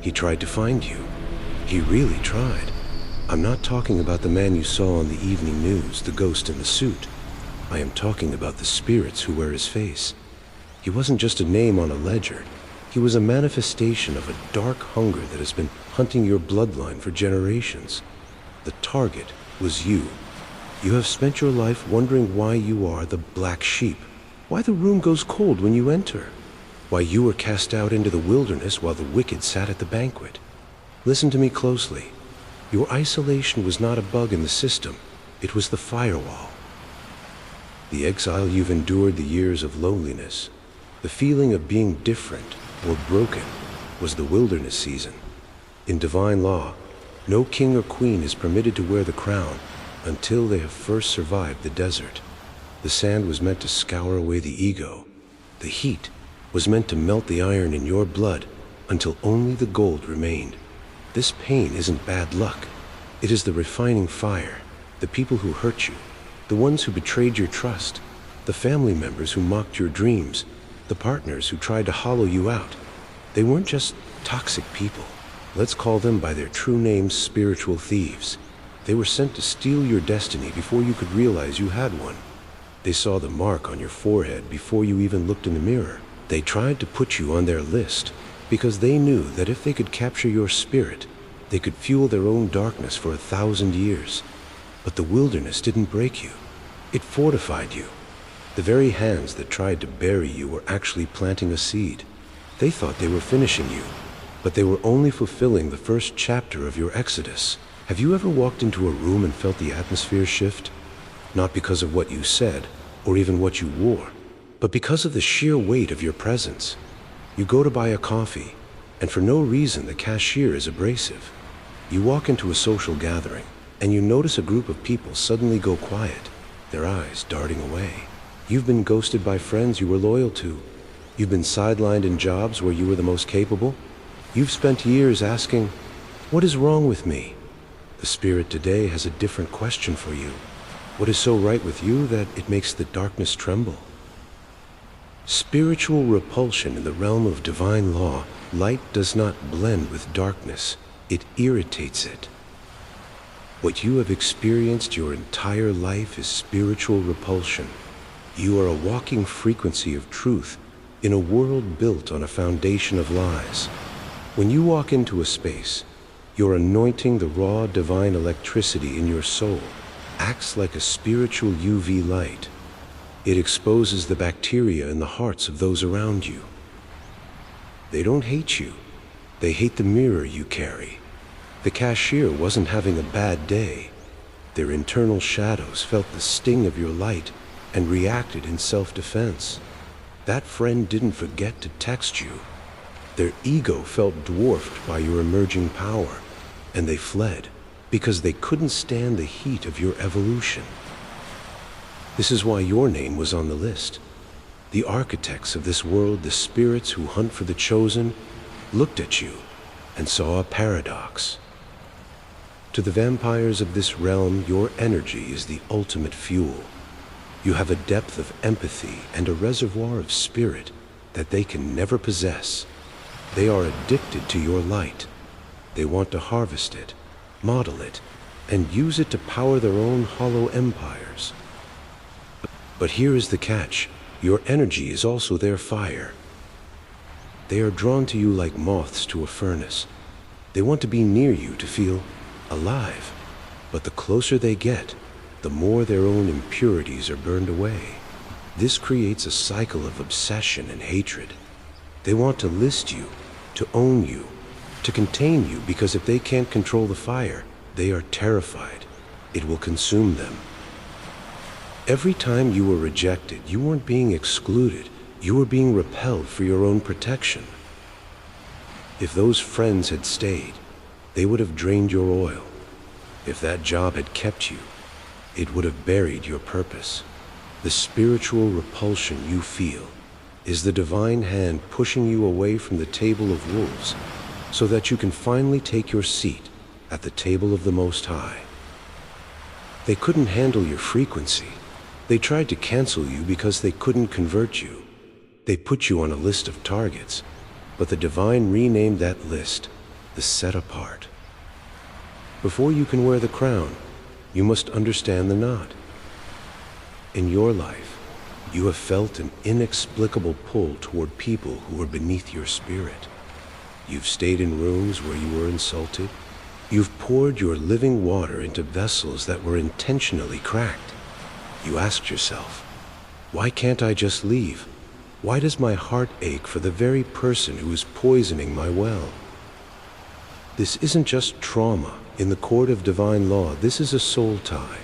He tried to find you. He really tried. I'm not talking about the man you saw on the evening news, the ghost in the suit. I am talking about the spirits who wear his face. He wasn't just a name on a ledger. He was a manifestation of a dark hunger that has been hunting your bloodline for generations. The target was you. You have spent your life wondering why you are the black sheep, why the room goes cold when you enter, why you were cast out into the wilderness while the wicked sat at the banquet. Listen to me closely. Your isolation was not a bug in the system. It was the firewall. The exile you've endured, the years of loneliness, the feeling of being different or broken, was the wilderness season. In divine law, no king or queen is permitted to wear the crown until they have first survived the desert. The sand was meant to scour away the ego. The heat was meant to melt the iron in your blood until only the gold remained. This pain isn't bad luck. It is the refining fire, the people who hurt you, the ones who betrayed your trust, the family members who mocked your dreams, the partners who tried to hollow you out. They weren't just toxic people. Let's call them by their true names, spiritual thieves. They were sent to steal your destiny before you could realize you had one. They saw the mark on your forehead before you even looked in the mirror. They tried to put you on their list because they knew that if they could capture your spirit, they could fuel their own darkness for 1,000 years. But the wilderness didn't break you. It fortified you. The very hands that tried to bury you were actually planting a seed. They thought they were finishing you, but they were only fulfilling the first chapter of your exodus. Have you ever walked into a room and felt the atmosphere shift? Not because of what you said, or even what you wore, but because of the sheer weight of your presence. You go to buy a coffee, and for no reason the cashier is abrasive. You walk into a social gathering, and you notice a group of people suddenly go quiet, their eyes darting away. You've been ghosted by friends you were loyal to. You've been sidelined in jobs where you were the most capable. You've spent years asking, what is wrong with me? The spirit today has a different question for you. What is so right with you that it makes the darkness tremble? Spiritual repulsion in the realm of divine law, light does not blend with darkness, it irritates it. What you have experienced your entire life is spiritual repulsion. You are a walking frequency of truth in a world built on a foundation of lies. When you walk into a space, you're anointing the raw divine electricity in your soul, acts like a spiritual UV light. It exposes the bacteria in the hearts of those around you. They don't hate you. They hate the mirror you carry. The cashier wasn't having a bad day. Their internal shadows felt the sting of your light and reacted in self-defense. That friend didn't forget to text you. Their ego felt dwarfed by your emerging power, and they fled because they couldn't stand the heat of your evolution. This is why your name was on the list. The architects of this world, the spirits who hunt for the chosen, looked at you and saw a paradox. To the vampires of this realm, your energy is the ultimate fuel. You have a depth of empathy and a reservoir of spirit that they can never possess. They are addicted to your light. They want to harvest it, model it, and use it to power their own hollow empires. But here is the catch. Your energy is also their fire. They are drawn to you like moths to a furnace. They want to be near you to feel alive. But the closer they get, the more their own impurities are burned away. This creates a cycle of obsession and hatred. They want to list you, to own you, to contain you, because if they can't control the fire, they are terrified. It will consume them. Every time you were rejected, you weren't being excluded. You were being repelled for your own protection. If those friends had stayed, they would have drained your oil. If that job had kept you, it would have buried your purpose. The spiritual repulsion you feel is the divine hand pushing you away from the table of wolves so that you can finally take your seat at the table of the Most High. They couldn't handle your frequency. They tried to cancel you because they couldn't convert you. They put you on a list of targets, but the divine renamed that list the set apart. Before you can wear the crown, you must understand the knot. In your life, you have felt an inexplicable pull toward people who are beneath your spirit. You've stayed in rooms where you were insulted. You've poured your living water into vessels that were intentionally cracked. You asked yourself, why can't I just leave? Why does my heart ache for the very person who is poisoning my well? This isn't just trauma. In the court of divine law, this is a soul tie.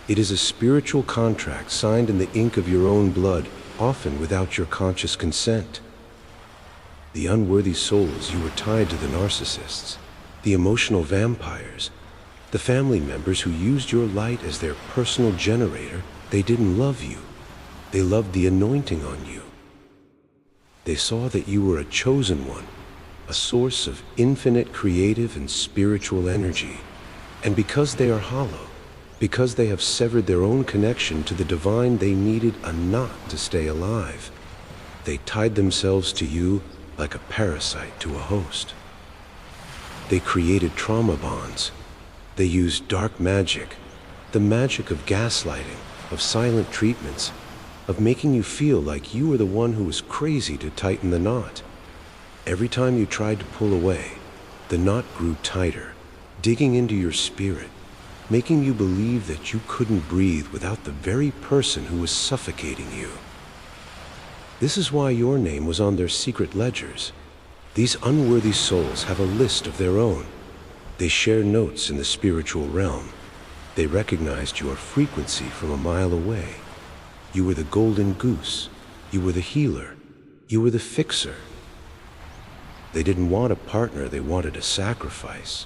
It is a spiritual contract signed in the ink of your own blood, often without your conscious consent. The unworthy souls, you were tied to the narcissists, the emotional vampires, the family members who used your light as their personal generator. They didn't love you. They loved the anointing on you. They saw that you were a chosen one, a source of infinite creative and spiritual energy. And because they are hollow, because they have severed their own connection to the divine, they needed a knot to stay alive. They tied themselves to you like a parasite to a host. They created trauma bonds. They used dark magic, the magic of gaslighting, of silent treatments, of making you feel like you were the one who was crazy to tighten the knot. Every time you tried to pull away, the knot grew tighter, digging into your spirit, making you believe that you couldn't breathe without the very person who was suffocating you. This is why your name was on their secret ledgers. These unworthy souls have a list of their own. They share notes in the spiritual realm. They recognized your frequency from a mile away. You were the golden goose. You were the healer. You were the fixer. They didn't want a partner, they wanted a sacrifice.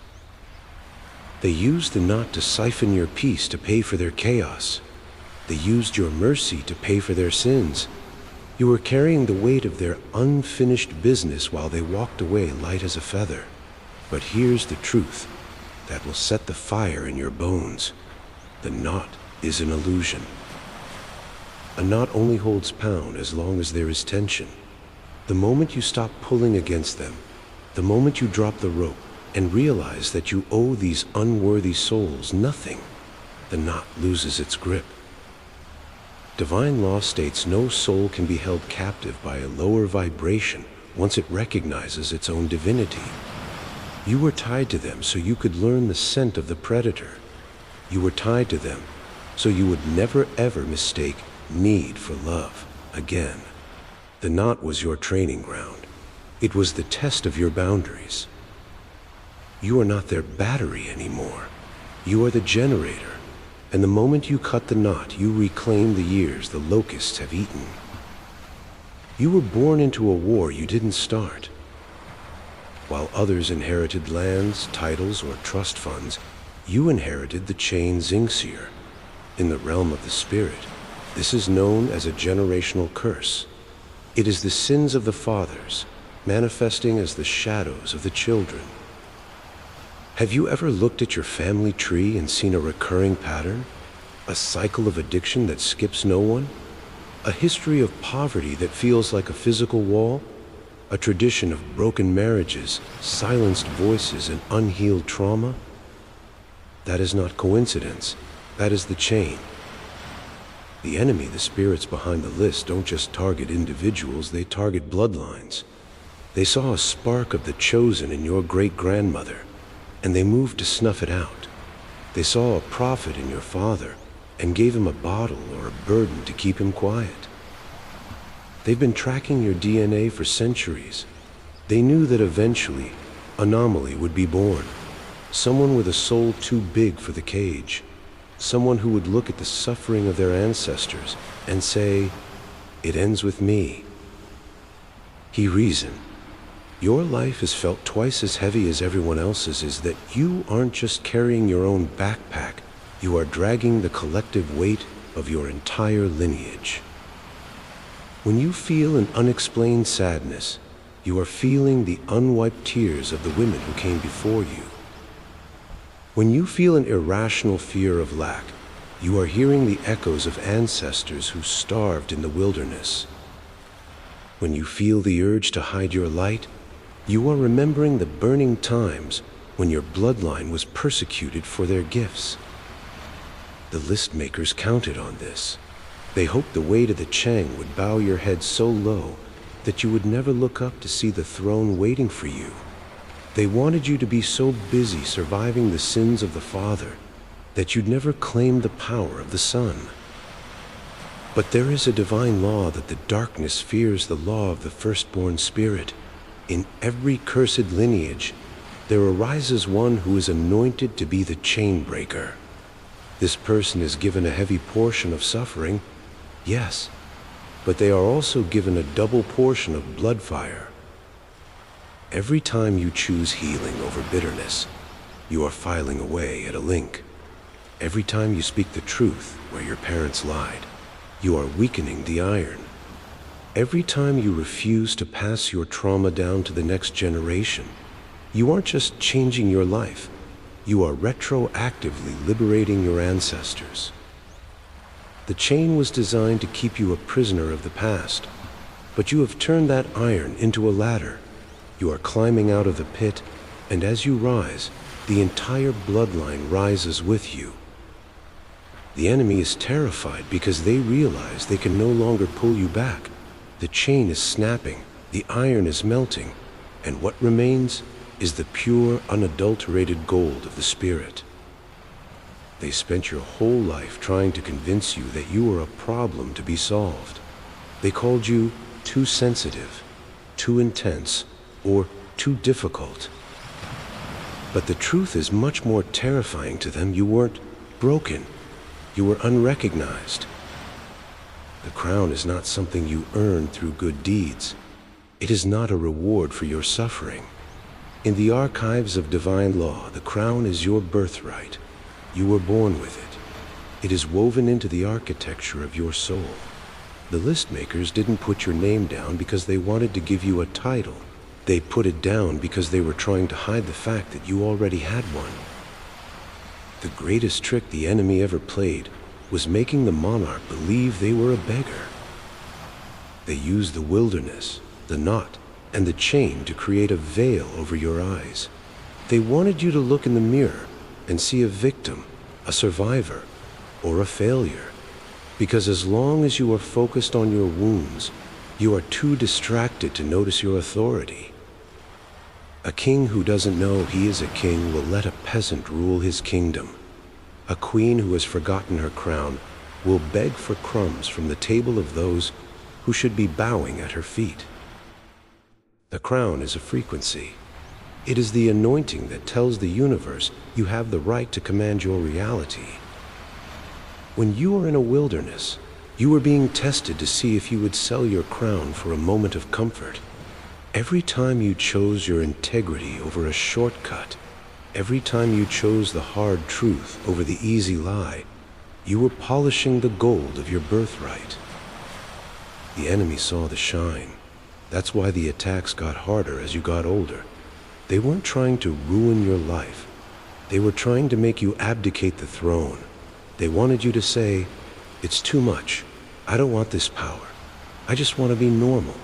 They used the knot to siphon your peace to pay for their chaos. They used your mercy to pay for their sins. You were carrying the weight of their unfinished business while they walked away light as a feather. But here's the truth that will set the fire in your bones. The knot is an illusion. A knot only holds pound as long as there is tension. The moment you stop pulling against them, the moment you drop the rope and realize that you owe these unworthy souls nothing, the knot loses its grip. Divine law states no soul can be held captive by a lower vibration once it recognizes its own divinity. You were tied to them so you could learn the scent of the predator. You were tied to them so you would never ever mistake need for love again. The knot was your training ground. It was the test of your boundaries. You are not their battery anymore. You are the generator. And the moment you cut the knot, you reclaim the years the locusts have eaten. You were born into a war you didn't start. While others inherited lands, titles, or trust funds, you inherited the chain Xingxir. In the realm of the spirit, this is known as a generational curse. It is the sins of the fathers, manifesting as the shadows of the children. Have you ever looked at your family tree and seen a recurring pattern? A cycle of addiction that skips no one? A history of poverty that feels like a physical wall? A tradition of broken marriages, silenced voices, and unhealed trauma? That is not coincidence. That is the chain. The enemy, the spirits behind the list, don't just target individuals, they target bloodlines. They saw a spark of the chosen in your great-grandmother, and they moved to snuff it out. They saw a prophet in your father and gave him a bottle or a burden to keep him quiet. They've been tracking your DNA for centuries. They knew that eventually, anomaly would be born. Someone with a soul too big for the cage. Someone who would look at the suffering of their ancestors and say, "It ends with me." He reasoned. Your life has felt twice as heavy as everyone else's is that you aren't just carrying your own backpack, you are dragging the collective weight of your entire lineage. When you feel an unexplained sadness, you are feeling the unwiped tears of the women who came before you. When you feel an irrational fear of lack, you are hearing the echoes of ancestors who starved in the wilderness. When you feel the urge to hide your light, You are remembering the burning times when your bloodline was persecuted for their gifts. The list makers counted on this. They hoped the weight of the Chang would bow your head so low that you would never look up to see the throne waiting for you. They wanted you to be so busy surviving the sins of the Father that you'd never claim the power of the Son. But there is a divine law that the darkness fears, the law of the firstborn spirit. In every cursed lineage, there arises one who is anointed to be the chain breaker. This person is given a heavy portion of suffering, yes, but they are also given a double portion of blood fire. Every time you choose healing over bitterness, you are filing away at a link. Every time you speak the truth where your parents lied, you are weakening the iron. Every time you refuse to pass your trauma down to the next generation, you aren't just changing your life, you are retroactively liberating your ancestors. The chain was designed to keep you a prisoner of the past, but you have turned that iron into a ladder. You are climbing out of the pit, and as you rise, the entire bloodline rises with you. The enemy is terrified because they realize they can no longer pull you back. The chain is snapping, the iron is melting, and what remains is the pure, unadulterated gold of the Spirit. They spent your whole life trying to convince you that you were a problem to be solved. They called you too sensitive, too intense, or too difficult. But the truth is much more terrifying to them. You weren't broken. You were unrecognized. The crown is not something you earn through good deeds. It is not a reward for your suffering. In the archives of divine law, the crown is your birthright. You were born with it. It is woven into the architecture of your soul. The list makers didn't put your name down because they wanted to give you a title. They put it down because they were trying to hide the fact that you already had one. The greatest trick the enemy ever played was making the monarch believe they were a beggar. They used the wilderness, the knot, and the chain to create a veil over your eyes. They wanted you to look in the mirror and see a victim, a survivor, or a failure. Because as long as you are focused on your wounds, you are too distracted to notice your authority. A king who doesn't know he is a king will let a peasant rule his kingdom. A queen who has forgotten her crown will beg for crumbs from the table of those who should be bowing at her feet. The crown is a frequency. It is the anointing that tells the universe you have the right to command your reality. When you are in a wilderness, you are being tested to see if you would sell your crown for a moment of comfort. Every time you chose your integrity over a shortcut, every time you chose the hard truth over the easy lie, you were polishing the gold of your birthright. The enemy saw the shine. That's why the attacks got harder as you got older. They weren't trying to ruin your life. They were trying to make you abdicate the throne. They wanted you to say, "It's too much. I don't want this power. I just want to be normal."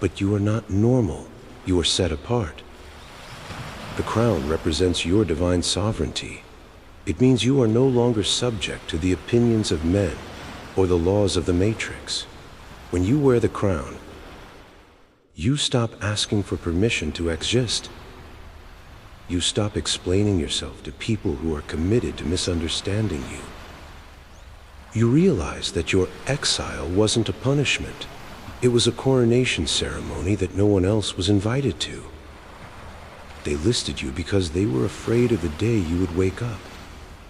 But you are not normal. You are set apart. The crown represents your divine sovereignty. It means you are no longer subject to the opinions of men or the laws of the matrix. When you wear the crown, you stop asking for permission to exist. You stop explaining yourself to people who are committed to misunderstanding you. You realize that your exile wasn't a punishment. It was a coronation ceremony that no one else was invited to. They listed you because they were afraid of the day you would wake up.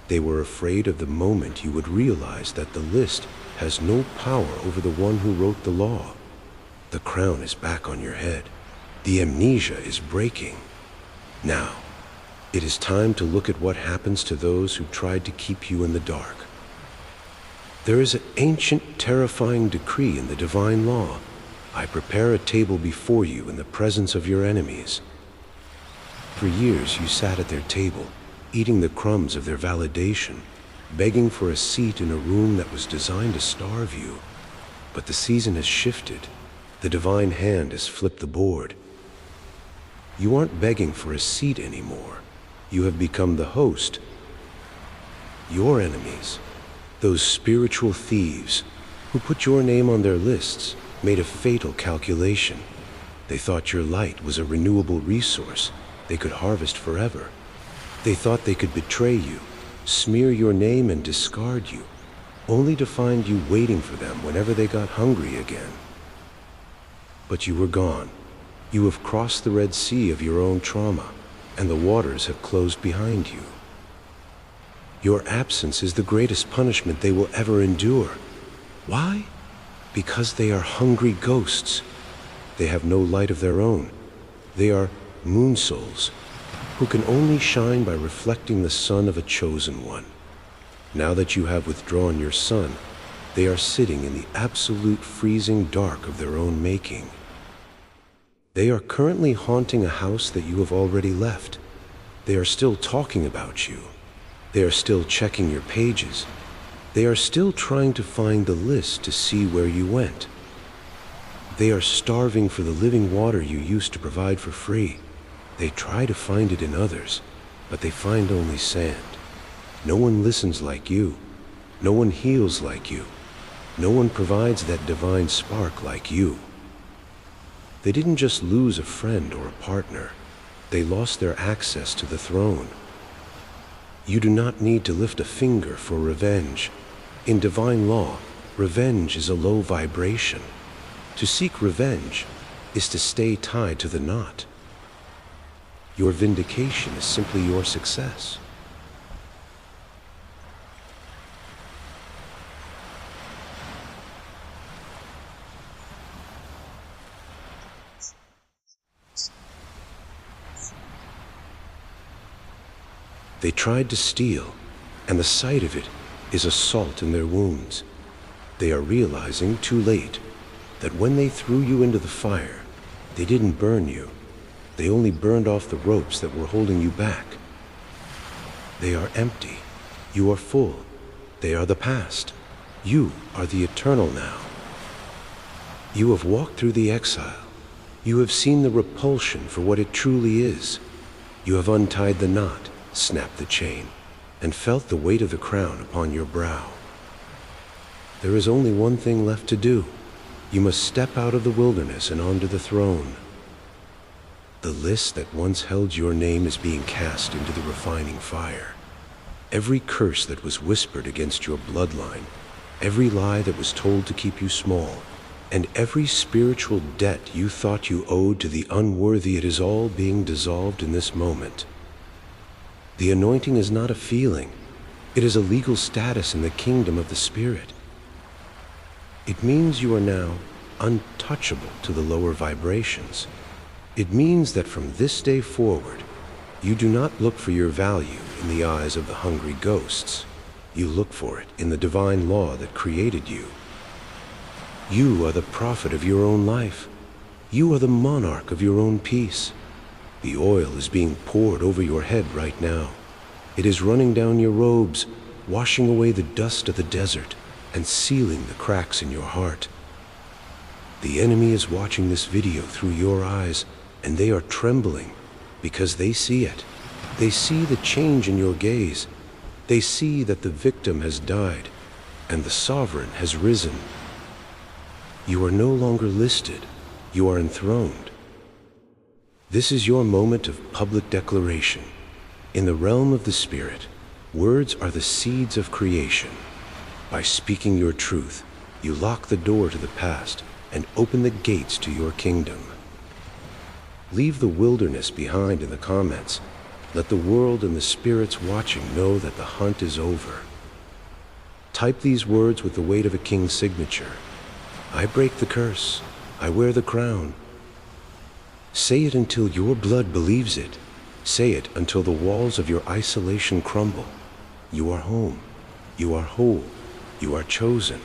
They were afraid of the moment you would realize that the list has no power over the one who wrote the law. The crown is back on your head. The amnesia is breaking. Now, it is time to look at what happens to those who tried to keep you in the dark. There is an ancient, terrifying decree in the divine law. I prepare a table before you in the presence of your enemies. For years you sat at their table, eating the crumbs of their validation, begging for a seat in a room that was designed to starve you. But the season has shifted. The divine hand has flipped the board. You aren't begging for a seat anymore. You have become the host. Your enemies, those spiritual thieves who put your name on their lists, made a fatal calculation. They thought your light was a renewable resource they could harvest forever. They thought they could betray you, smear your name and discard you, only to find you waiting for them whenever they got hungry again. But you were gone. You have crossed the Red Sea of your own trauma, and the waters have closed behind you. Your absence is the greatest punishment they will ever endure. Why? Because they are hungry ghosts. They have no light of their own. They are moon souls, who can only shine by reflecting the sun of a chosen one. Now that you have withdrawn your sun, they are sitting in the absolute freezing dark of their own making. They are currently haunting a house that you have already left. They are still talking about you. They are still checking your pages. They are still trying to find the list to see where you went. They are starving for the living water you used to provide for free. They try to find it in others, but they find only sand. No one listens like you. No one heals like you. No one provides that divine spark like you. They didn't just lose a friend or a partner. They lost their access to the throne. You do not need to lift a finger for revenge. In divine law, revenge is a low vibration. To seek revenge is to stay tied to the knot. Your vindication is simply your success. They tried to steal, and the sight of it is a salt in their wounds. They are realizing too late that when they threw you into the fire, they didn't burn you. They only burned off the ropes that were holding you back. They are empty. You are full. They are the past. You are the eternal now. You have walked through the exile. You have seen the repulsion for what it truly is. You have untied the knot, snapped the chain, and felt the weight of the crown upon your brow. There is only one thing left to do. You must step out of the wilderness and onto the throne. The list that once held your name is being cast into the refining fire. Every curse that was whispered against your bloodline, every lie that was told to keep you small, and every spiritual debt you thought you owed to the unworthy, it is all being dissolved in this moment. The anointing is not a feeling. It is a legal status in the kingdom of the Spirit. It means you are now untouchable to the lower vibrations. It means that from this day forward, you do not look for your value in the eyes of the hungry ghosts. You look for it in the divine law that created you. You are the prophet of your own life. You are the monarch of your own peace. The oil is being poured over your head right now. It is running down your robes, washing away the dust of the desert and sealing the cracks in your heart. The enemy is watching this video through your eyes, and they are trembling because they see it. They see the change in your gaze. They see that the victim has died and the sovereign has risen. You are no longer listed. You are enthroned. This is your moment of public declaration. In the realm of the Spirit, words are the seeds of creation. By speaking your truth, you lock the door to the past and open the gates to your kingdom. Leave the wilderness behind in the comments. Let the world and the spirits watching know that the hunt is over. Type these words with the weight of a king's signature. I break the curse. I wear the crown. Say it until your blood believes it. Say it until the walls of your isolation crumble. You are home. You are whole. You are chosen.